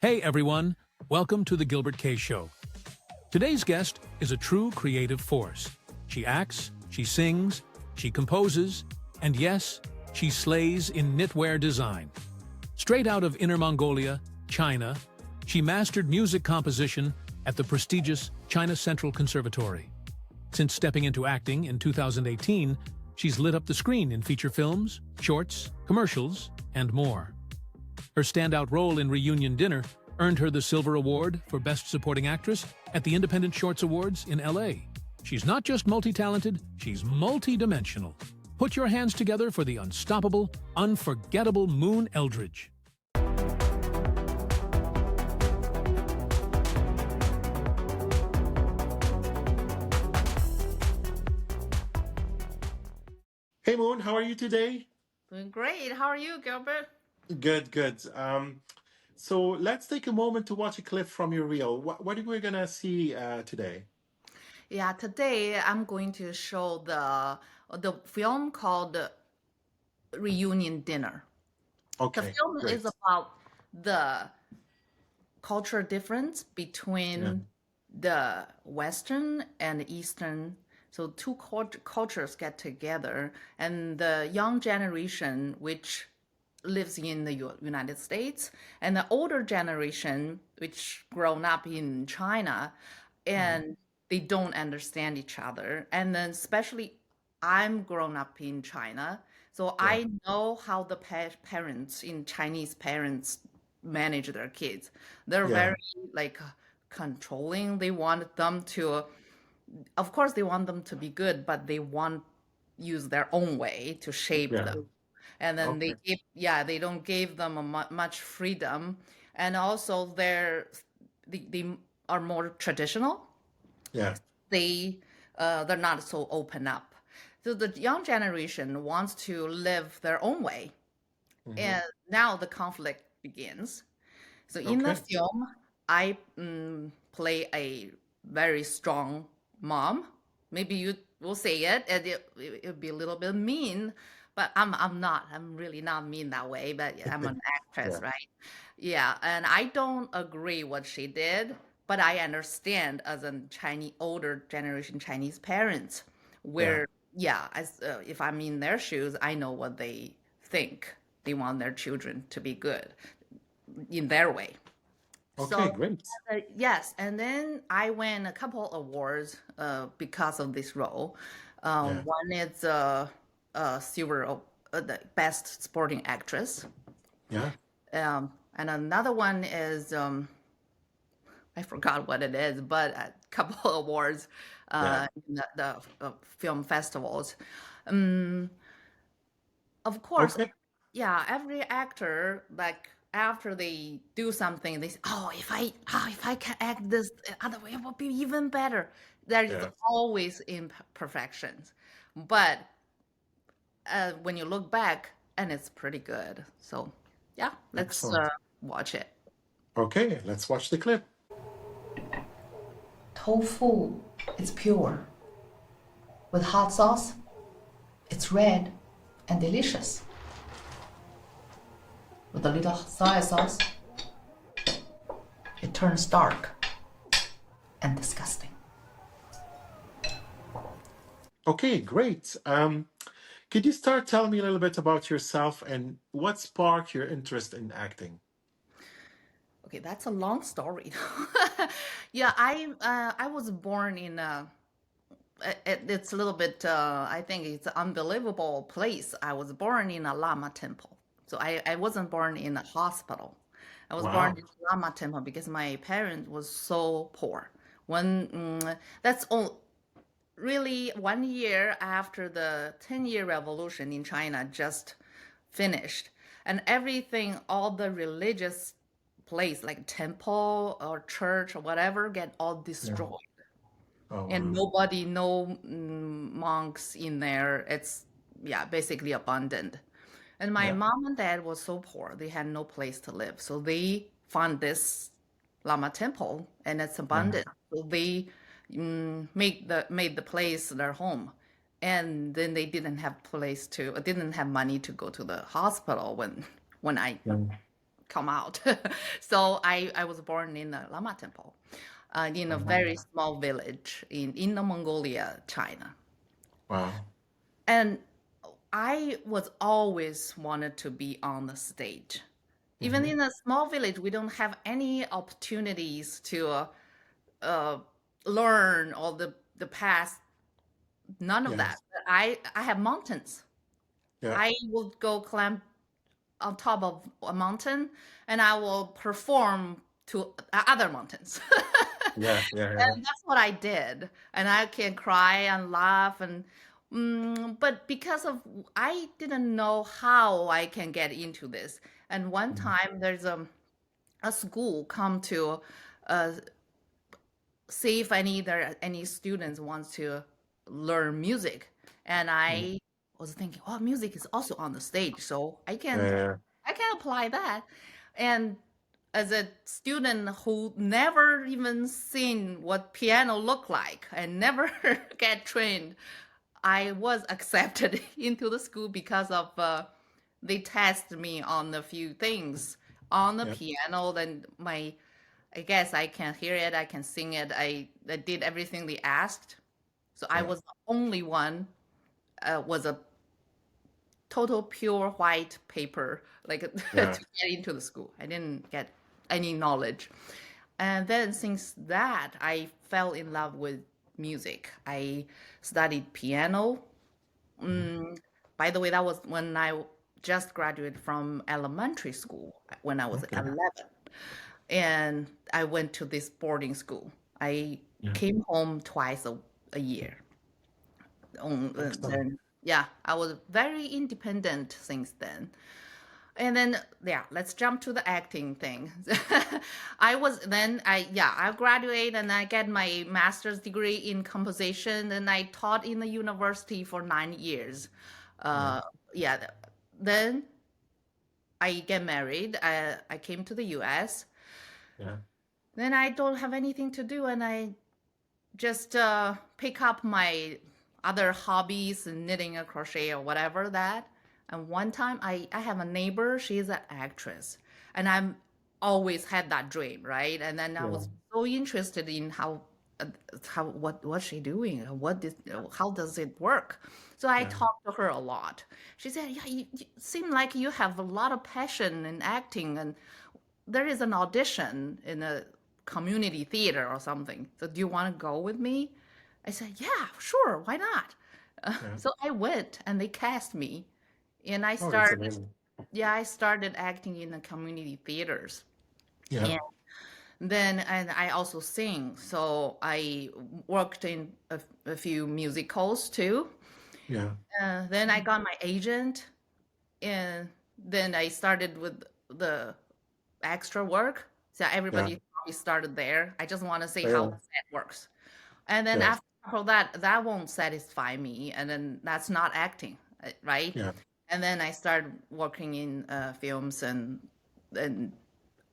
Hey everyone, welcome to the Gilbert.K Show. Today's guest is a true creative force. She acts, she sings, she composes, and yes, she slays in knitwear design. Straight out of Inner Mongolia, China, she mastered music composition at the prestigious China Central Conservatory. Since stepping into acting in 2018, she's lit up the screen in feature films, shorts, commercials, and more. Her standout role in Reunion Dinner earned her the Silver Award for Best Supporting Actress at the Independent Shorts Awards in LA. She's not just multi-talented, she's multi-dimensional. Put your hands together for the unstoppable, unforgettable Moon Eldridge. Hey Moon, how are you today? Doing great. How are you, Gilbert? Good, good. So let's take a moment to watch a clip from your reel. What are we gonna see today? Yeah, today I'm going to show the film called Reunion Dinner. The Okay, film is great. about the cultural difference Yeah, between the Western and Eastern. So two cultures get together, and the young generation, which lives in the United States, and the older generation, which grown up in China, mhm, and they don't understand each other. And then especially I'm grown up in China, so yeah, I know how the parents in Chinese parents manage their kids. They're yeah, very like controlling. They want them to, of course, they want them to be good, but they want use their own way to shape yeah. them. And then Okay, they don't give them a much freedom. And also they are more traditional. yeah, They're not so open up. So the young generation wants to live their own way. hmm, And now the conflict begins. So in the okay, film, I play a very strong mom. Maybe you will say it, and it'll be a little bit mean, but I'm not. I'm really not mean that way. But I'm an actress, yeah, right? Yeah, and I don't agree what she did, but I understand as a Chinese older generation Chinese parents, yeah. where yeah, if I'm in their shoes, I know what they think. They want their children to be good in their way. Okay, So great. yes, and then I won a couple awards because of this role. Yeah, One is silver, the best supporting actress, yeah, and another one is I forgot what it is, but a couple awards yeah. in the film festivals. Um, of course, Okay, yeah, every actor like after they do something, they say, "Oh, if I can act this other way, it will be even better." There is yeah. always imperfections, but when you look back, and it's pretty good. So, yeah, let's Excellent. watch it. Okay, let's watch the clip. Tofu is pure. With hot sauce, it's red and delicious. With a little soy sauce, it turns dark and disgusting. Okay, great. Could you start telling me a little bit about yourself and what sparked your interest in acting? Okay, that's a long story. Yeah, I was born in it's a little bit I think it's an unbelievable place. I was born in a lama temple. So I wasn't born in a hospital. I was born Wow. in a lama temple because my parents was so poor. When that's all really 1 year after the 10-year revolution in China just finished, and everything, all the religious place like temple or church or whatever get all Yeah. destroyed, Oh, and wow. nobody, no monks in there. It's yeah, basically abandoned. And my Yeah. mom and dad was so poor, they had no place to live. So they found this Lama temple and it's Yeah. abundant. So they made the place their home. And then they didn't have money to go to the hospital when I Yeah. come out. So I was born in the Lama temple, in a very small village in Inner Mongolia, China. Wow. And I was always wanted to be on the stage. Even Hmm. in a small village, we don't have any opportunities to learn all the past. None of that. Yes. But I have mountains. Yeah. I would go climb on top of a mountain, and I will perform to other mountains. Yeah. Yeah. Yeah. And that's what I did. And I can cry and laugh and but because of I didn't know how I can get into this. And one Mhm. time there's a school come to uh, see if any students wants to learn music. And Mm. I was thinking, oh, music is also on the stage, so Yeah. I can apply that. And as a student who never even seen what piano look like and never get trained, I was accepted into the school because of they test me on a few things on the Yeah. piano. Then I guess I can hear it, I can sing it. I did everything they asked. So I Yeah. was the only one was a total pure white paper, like to Yeah. get into the school. I didn't get any knowledge. And then since that, I fell in love with music. I studied piano. Mhm. By the way, that was when I just graduated from elementary school when I was Okay. 11. And I went to this boarding school. I Yeah. came home twice a year. Excellent. Then, yeah, I was very independent since then. And then, yeah, let's jump to the acting thing. I graduate and I get my master's degree in composition, and I taught in the university for 9 years. Yeah. Uh, yeah, then I get married. I came to the US. Yeah. Then I don't have anything to do, and I just pick up my other hobbies, knitting or crochet or whatever that. And one time I have a neighbor, she's an actress, and I'm always had that dream, right? And then I Yeah. was so interested in what's she doing, how does it work? So I Yeah. talked to her a lot. She said, "Yeah, you seem like you have a lot of passion in acting, and there is an audition in a community theater or something. So do you want to go with me?" I said, "Yeah, sure, why not?" Yeah. So I went and they cast me. And Oh, that's amazing. I started acting in the community theaters. Yeah. And and I also sing. So I worked in a few musicals too. Yeah. Then I got my agent, and then I started with the extra work. So Yeah. everybody probably started there. I just want to see how Yeah. the set works. And then Yes. after that won't satisfy me. And then that's not acting, right? Yeah. And then I started working in films, and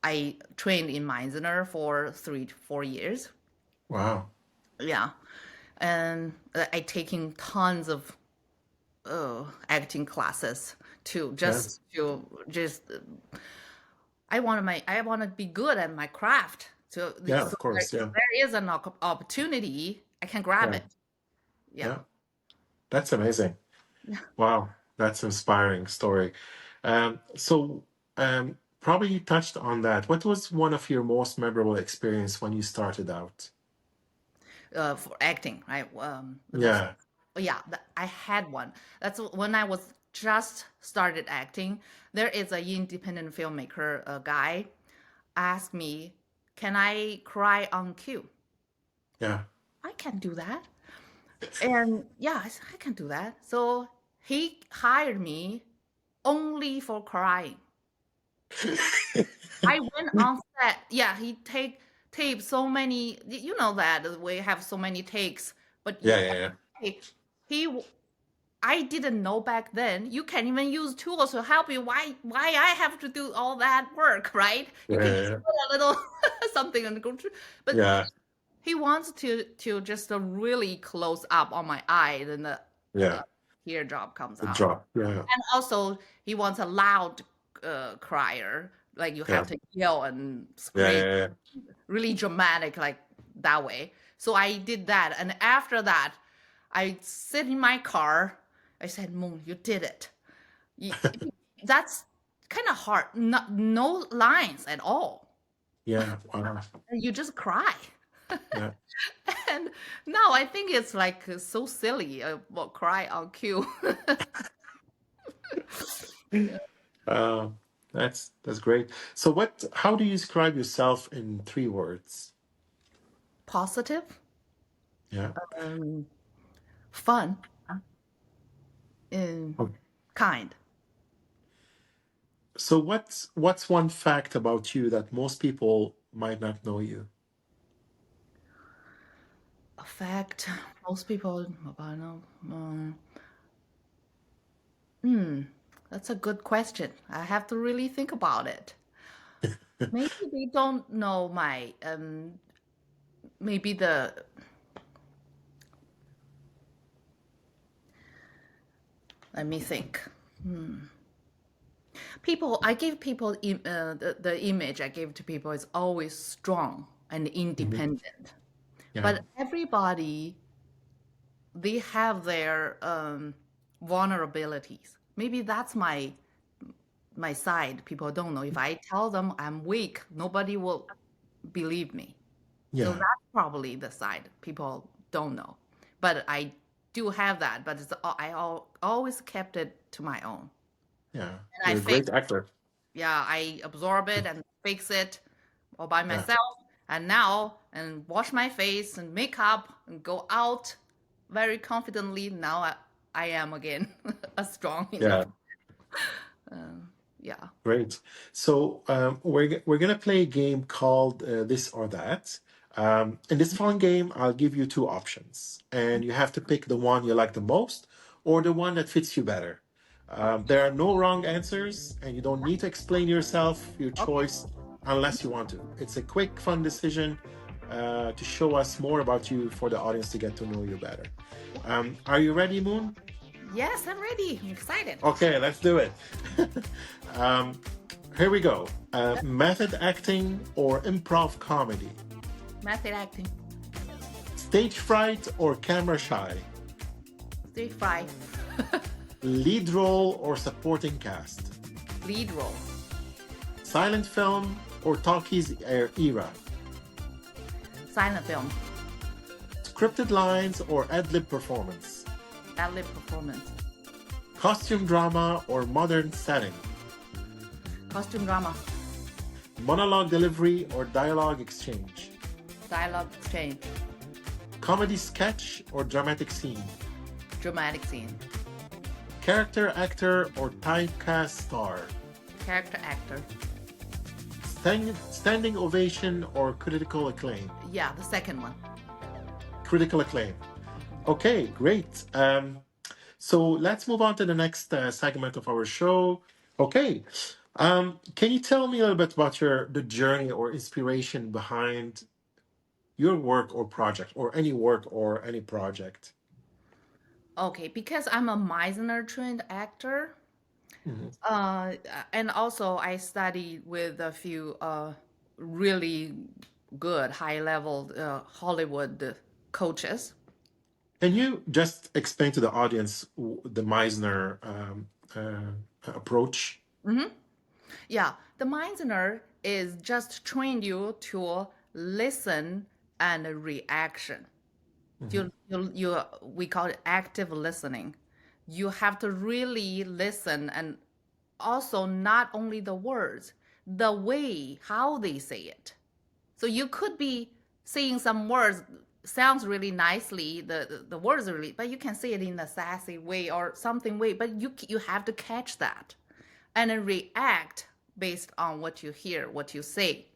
I trained in Meisner for 3 to 4 years. Wow. Yeah. And I taking tons of acting classes to Yes. just I want to be good at my craft. So, Yeah. so Of course. if Yeah. there is an opportunity, I can grab Yeah. it. Yeah. Yeah. That's amazing. Wow. That's inspiring story. So, probably you touched on that. What was one of your most memorable experience when you started out? For acting, right? The most, Yeah. yeah, I had one. That's when I was just started acting. There is a independent filmmaker, a guy, asked me, "Can I cry on cue?" Yeah. I can do that. And yeah, I said, I can do that. So he hired me only for crying. I went on set. Yeah, he tape so many. You know that we have so many takes, but Yeah. Yeah. Yeah. he, he I didn't know back then. You can even use tools to help you. Why I have to do all that work, right? You can just Yeah. put a little something and go through. But Yeah. he wants to just really close up on my eye, then the Yeah. teardrop comes The out. drop. Yeah. And also he wants a loud crier, like you Yeah. have to yell and Yeah. scream, Yeah. Yeah. really dramatic, like that way. So I did that. And after that, I sit in my car. I said, Moon, you did it. You- that's kind of hard. No lines at all. Yeah. Wow. And you just cry. Yeah. And now I think it's like so silly. Well, cry on cue. Uh, that's great. So how do you describe yourself in 3 words? Positive, Yeah. um, fun, and Oh, kind. so what's one fact about you that most people might not know you? A fact, most people, I know. Hmm, that's a good question. I have to really think about it. Maybe they don't know my maybe let me think. People, I give people the image I give to people is always strong and Mhm. independent. Yeah. But everybody, they have their vulnerabilities. Maybe that's my side. People don't know. If I tell them I'm weak, nobody will believe me. So Yeah. that's probably the side people don't know. But I do have that. But always kept it to my own. Yeah. And I You're a fix. great actor. Yeah, I absorb it and fix it all by Yeah. myself. And now, and wash my face and make up and go out very confidently. Now I am again a strong enough. Yeah. Yeah. Great. So we're gonna play a game called This or That. In this fun game, I'll give you 2 options, and you have to pick the one you like the most or the one that fits you better. There are no wrong answers, and you don't need to explain your Okay. choice, unless you want to. It's a quick, fun decision to show us more about you for the audience to get to know you better. Are you ready, Moon? Yes, I'm ready. I'm excited. Okay, let's do it. um, Here we go. Method acting or improv comedy? Method acting. Stage fright or camera shy? Stage fright. Lead role or supporting cast? Lead role. Silent film or talkies era? Silent film. Scripted lines or ad lib performance? Ad lib performance. Costume drama or modern setting? Costume drama. Monologue delivery or dialogue exchange? Dialogue exchange. Comedy sketch or dramatic scene? Dramatic scene. Character actor or typecast star? Character actor. Standing ovation or critical acclaim? Yeah, the second one. Critical acclaim. Okay, great. So let's move on to the next segment of our show. Okay, can you tell me a little bit about the journey or inspiration behind your work or project, or any work or any project? Okay, because I'm a Meisner trained actor, Mhm. uh, and also I studied with a few really good high level Hollywood coaches. Can you just explain to the audience the Meisner approach? Yeah, the Meisner is just train you to listen and reaction. Mhm. We call it active listening. You have to really listen, and also not only the words, the way how they say it. So you could be saying some words sounds really nicely, the words are really, but you can say it in a sassy way or something way, but you have to catch that and then react based on what you hear, what you say.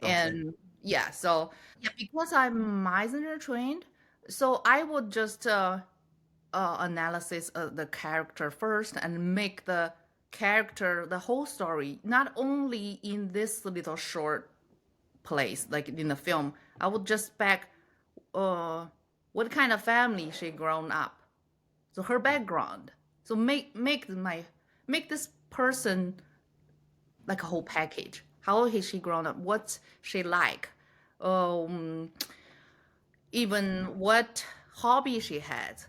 Okay. And yeah, so yeah, because I'm Meisner trained, so I would just analysis of the character first and make the character the whole story, not only in this little short place like in the film. I would just back uh what kind of family she grown up, so her background. So make this person like a whole package. How has she grown up? What's she like? Um, even what hobby she has.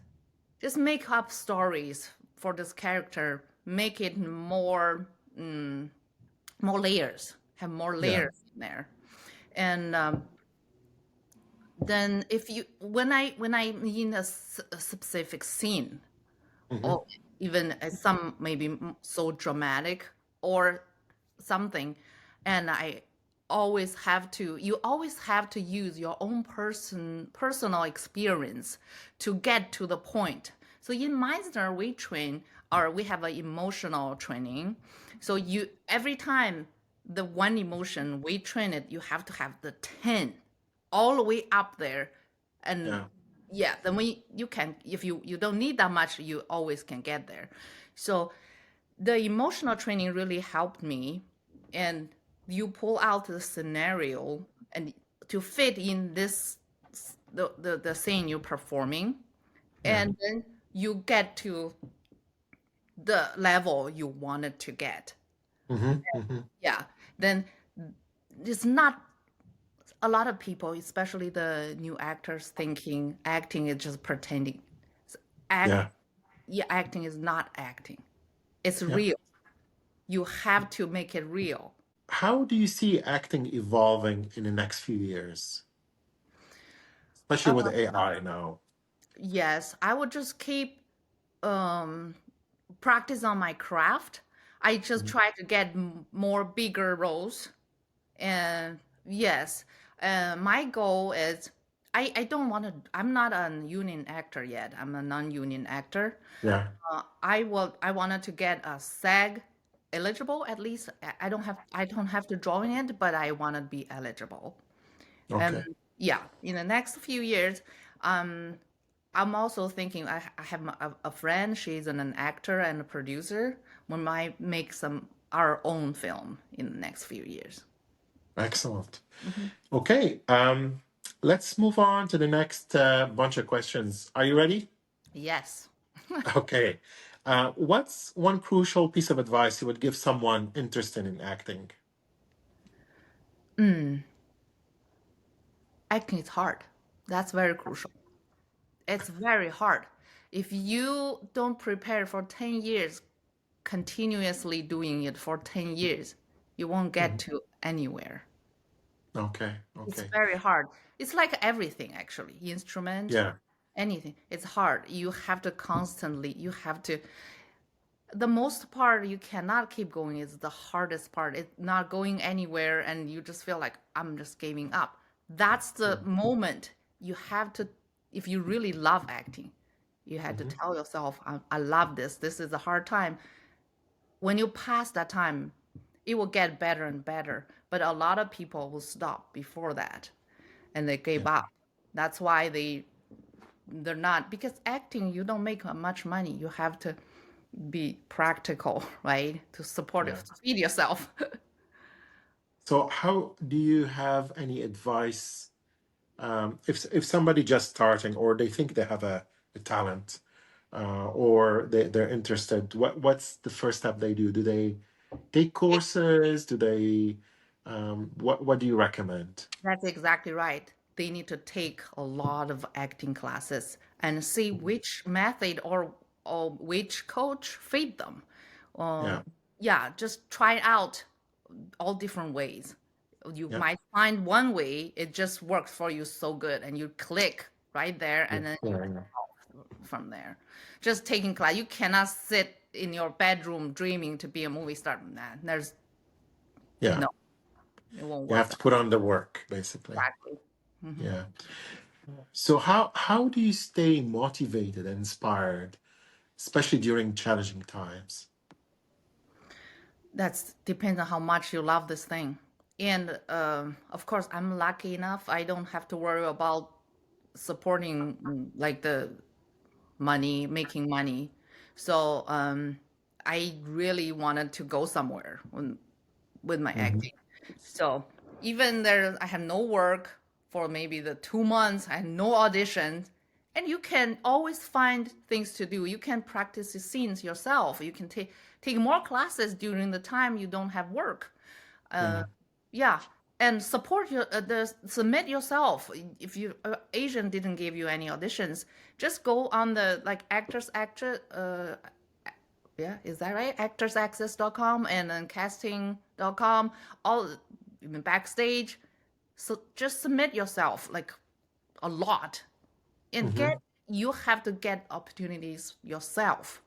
Just make up stories for this character. Make it more layers. Have more Yeah. layers in there. And then if you when I in a specific scene, Hmm. or even some maybe so dramatic or something, and you always have to use your own personal experience to get to the point. So in Meisner we train, or we have an emotional training. So you every time the one emotion we train it, you have to have the 10 all the way up there. And Yeah. yeah, then you can, if you don't need that much, you always can get there. So the emotional training really helped me. And you pull out the scenario and to fit in this, the scene you're performing, Yeah. and then you get to the level you wanted to get. Hmm. Hmm. Yeah, then it's not a lot of people, especially the new actors, thinking acting is just pretending. Act, Yeah. yeah, acting is not acting. It's Yeah. real. You have to make it real. How do you see acting evolving in the next few years, especially with AI now? Yes, I would just keep um, practice on my craft. I just Mhm. try to get more bigger roles. And yes, my goal is I don't want to. I'm not a union actor yet. I'm a non-union actor. Yeah. I wanted to get a SAG eligible at least. I don't have to join it, but I want to be eligible. And Okay. yeah, in the next few years, um, I'm also thinking I have a friend. She's an actor and a producer. We might make some our own film in the next few years. Excellent. Mhm. Okay. Let's move on to the next bunch of questions. Are you ready? Yes. Okay. What's one crucial piece of advice you would give someone interested in acting? Mm, acting is hard. That's very crucial. It's very hard. If you don't prepare for 10 years, continuously doing it for 10 years, you won't get Mhm. to anywhere. Okay. It's Okay. very hard. It's like everything, actually. Instrument, Yeah. anything. It's hard. You have to constantly, you have to, the most part you cannot keep going is the hardest part. It's not going anywhere and you just feel like I'm just giving up. That's the moment you have to, if you really love acting, you had to Hmm. tell yourself, I love this. This is a hard time. When you pass that time, it will get better and better. But a lot of people will stop before that and they Yeah. gave up. That's why they're not, because acting you don't make much money. You have to be practical, right? To support it, Yeah. to feed yourself. So, how do you have any advice if somebody just starting or they think they have a talent or they're interested? What's the first step they do? Do they take courses? Do they what do you recommend? That's exactly right. They need to take a lot of acting classes and see Mhm. which method or which coach fit them. Yeah. Yeah, just try out all different ways. You Yeah. might find one way it just works for you so good, and you click right there, Yeah. and then you Yeah. from there. Just taking class, you cannot sit in your bedroom dreaming to be a movie star. Nah, there's Yeah. no, it won't You have work to that put on the work, basically. exactly. Mhm. Yeah. So how do you stay motivated and inspired, especially during challenging times? That's depends on how much you love this thing. And of course, I'm lucky enough. I don't have to worry about supporting like the money, making money. So I really wanted to go somewhere with my Mhm. acting. So even there, I had no work for maybe the 2 months. I had no auditions. And you can always find things to do. You can practice the scenes yourself. You can take more classes during the time you don't have work. Yeah. Yeah, and submit yourself. If you Asian didn't give you any auditions, just go on the like yeah, is that right? Actorsaccess.com and then casting.com, all even backstage. So just submit yourself like a lot and Hmm. you have to get opportunities yourself.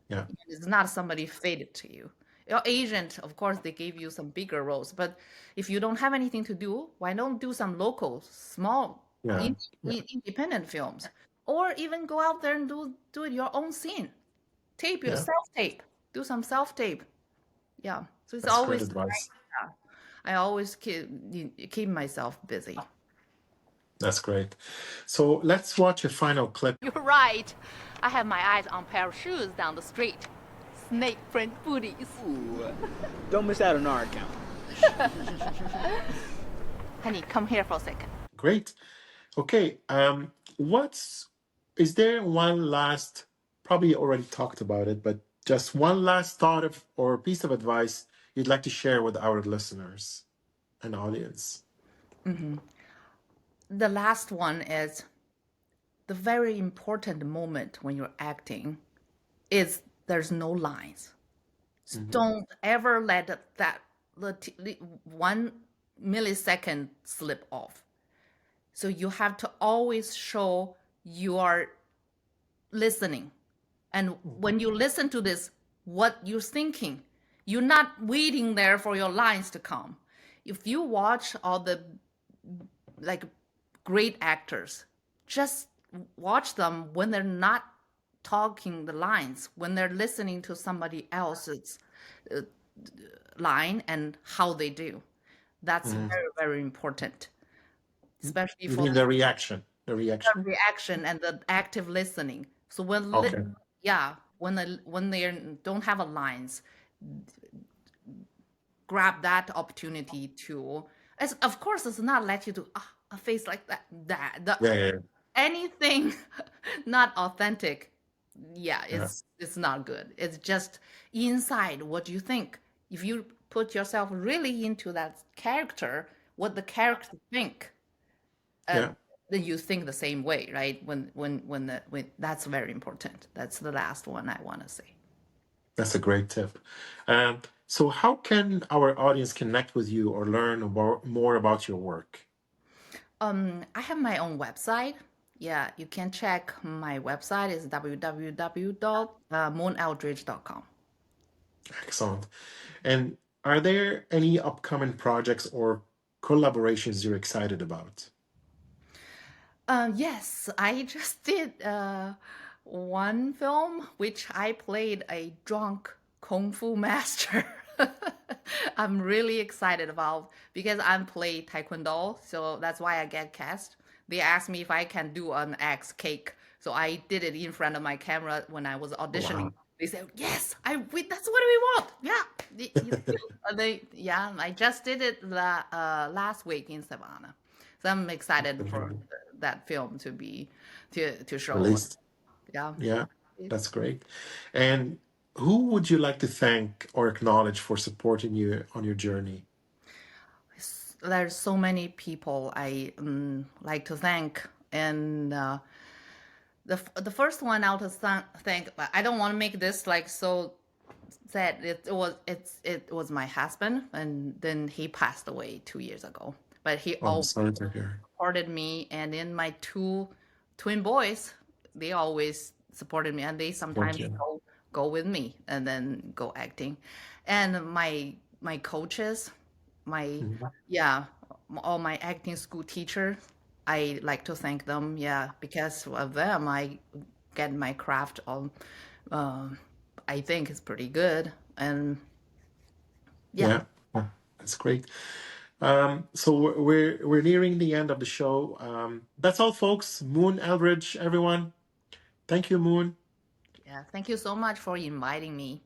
Yeah. It's not somebody fed to you. Your agent, of course, they gave you some bigger roles, but if you don't have anything to do, why don't do some local, small, Yeah. Yeah. independent films, or even go out there and do it your own scene, tape your Yeah. self tape, do some self tape. Yeah, so it's That's great always advice. I always keep myself busy. That's great. So let's watch a final clip. You're right. I have my eyes on a pair of shoes down the street. Snake print booties. Ooh, don't miss out on our account. Honey, come here for a second. Great. Okay. Is there one last, probably you already talked about it, but just one last thought of or piece of advice you'd like to share with our listeners and audience? The last one is the very important moment when you're acting is there's no lines. So don't ever let that 1 millisecond slip off. So you have to always show you are listening. And when you listen to this, what you're thinking, you're not waiting there for your lines to come. If you watch all the like great actors, just watch them when they're not talking the lines, when they're listening to somebody else's line and how they do. That's very, very important, especially You for mean the reaction? The reaction. the reaction and the active listening. So Okay. when they don't have a lines, grab that opportunity to. As of course, it's not let you do a face like that. Yeah, yeah, Anything not authentic. Yeah, yeah. it's not good. It's just inside what you think. If you put yourself really into that character, what the character think, Yeah. then you think the same way, right? When that's very important. That's the last one I want to say. That's a great tip. So how can our audience connect with you or learn more about your work? I have my own website. Yeah, you can check my website is www.mooneldridge.com. Excellent. And are there any upcoming projects or collaborations you're excited about? Yes, I just did one film which I played a drunk kung fu master. I'm really excited about because I'm play taekwondo, so that's why I get cast. They asked me if I can do an axe cake, so I did it in front of my camera when I was auditioning. Wow. They said, "Yes, that's what we want." Yeah, I just did it last week in Savannah, so I'm excited for that film to show. Released. Yeah. Yeah, that's great. And who would you like to thank or acknowledge for supporting you on your journey? There's so many people I like to thank, and the first one I would thank. I don't want to make this like so sad. It was my husband, and then he passed away 2 years ago. But he Oh, I'm always sorry to hear. supported me, and then my two twin boys, they always supported me, and they sometimes you. go with me and then go acting, and my coaches, my yeah, all my acting school teachers, I like to thank them. Yeah, because of them, I get my craft on. I think it's pretty good, and Yeah, yeah, that's great. So we're nearing the end of the show. That's all, folks. Moon Eldridge, everyone. Thank you, Moon. yeah. Thank you so much for inviting me.